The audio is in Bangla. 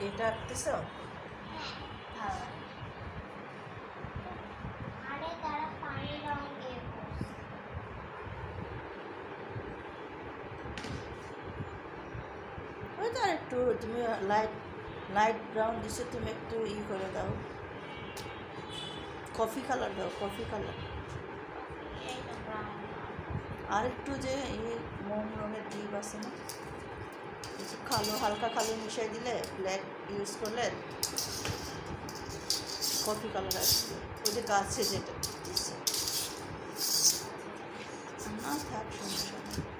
এটা আঁকতেছ? ওই তো একটু তুমি লাইট ব্রাউন দিছে, তুমি একটু করে দাও, কফি কালার দাও, কফি কালার। আর একটু যে মোম রঙের ডিপ আছে না, কালো, হালকা কালো মিশাই দিলে, ব্ল্যাক ইউজ করলে কফি কালার আসবে। ওই যে গাছে যেটা দিচ্ছে না, থাক সমস্যা নেই।